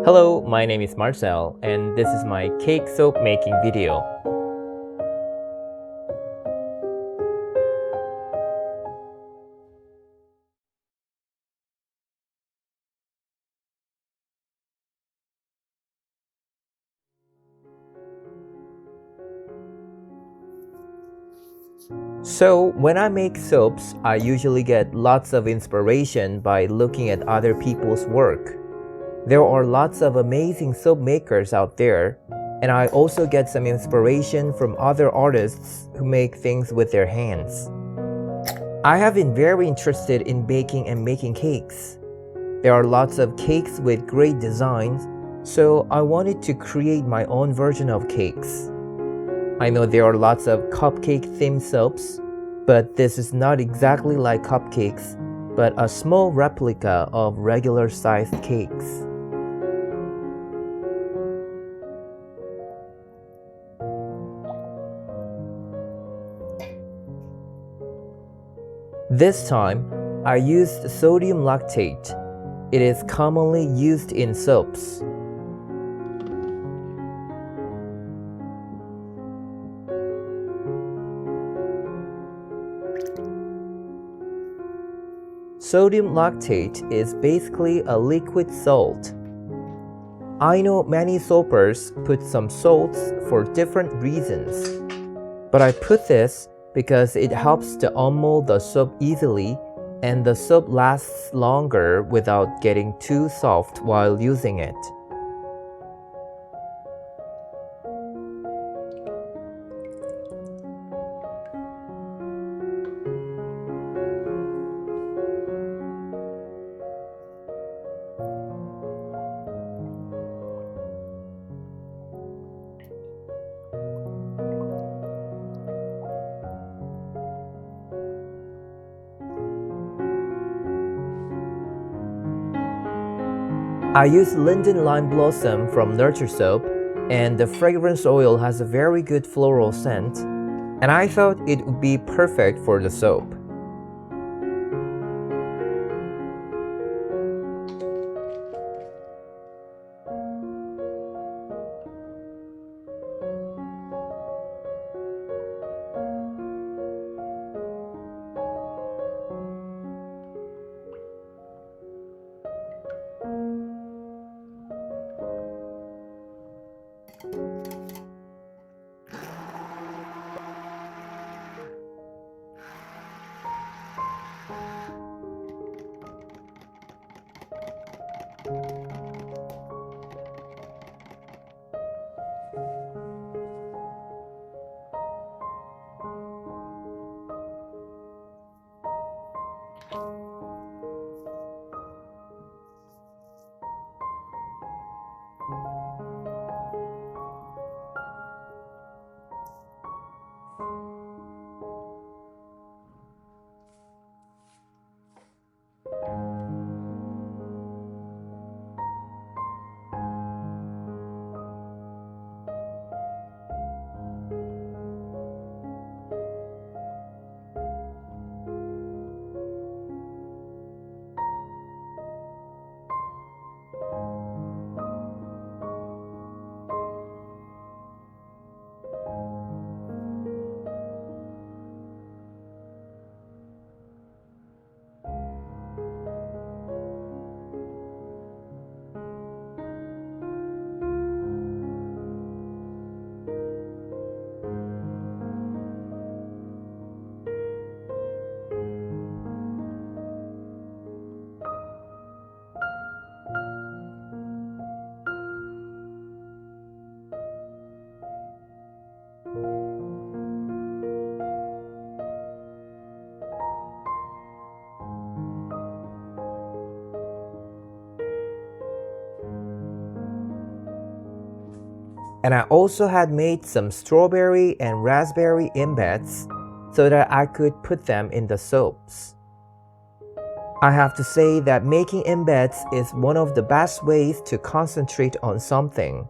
Hello, my name is Marcel, and this is my cake soap making video. So, when I make soaps, I usually get lots of inspiration by looking at other people's work. There are lots of amazing soap makers out there, and I also get some inspiration from other artists who make things with their hands. I have been very interested in baking and making cakes. There are lots of cakes with great designs, so I wanted to create my own version of cakes. I know there are lots of cupcake themed soaps, but this is not exactly like cupcakes, but a small replica of regular sized cakes. This time, I used sodium lactate. It is commonly used in soaps. Sodium lactate is basically a liquid salt. I know many soapers put some salts for different reasons, but I put this because it helps to unmold the soap easily and the soap lasts longer without getting too soft while using it. I use linden lime blossom from Nurture Soap, and the fragrance oil has a very good floral scent, and I thought it would be perfect for the soap. And I also had made some strawberry and raspberry embeds so that I could put them in the soaps. I have to say that making embeds is one of the best ways to concentrate on something.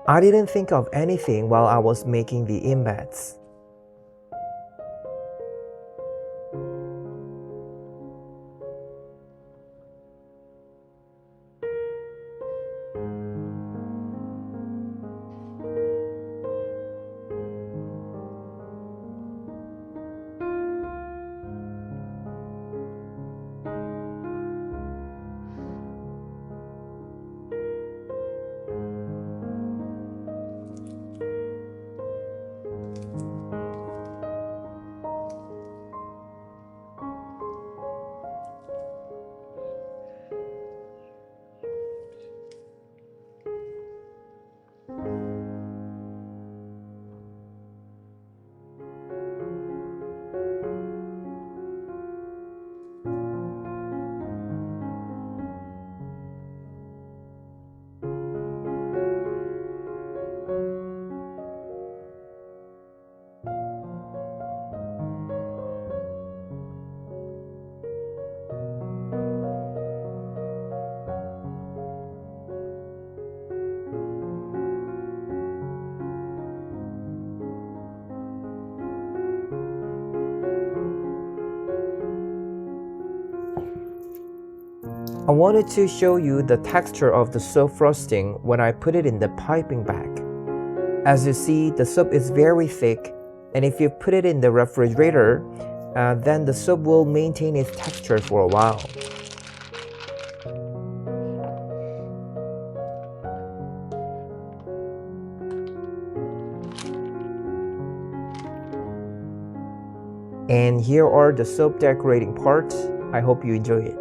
I didn't think of anything while I was making the embeds. I wanted to show you the texture of the soap frosting when I put it in the piping bag. As you see, the soap is very thick, and if you put it in the refrigerator, then the soap will maintain its texture for a while. And here are the soap decorating parts. I hope you enjoy it.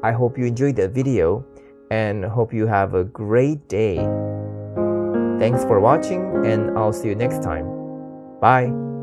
I hope you enjoyed the video and hope you have a great day. Thanks for watching and I'll see you next time. Bye.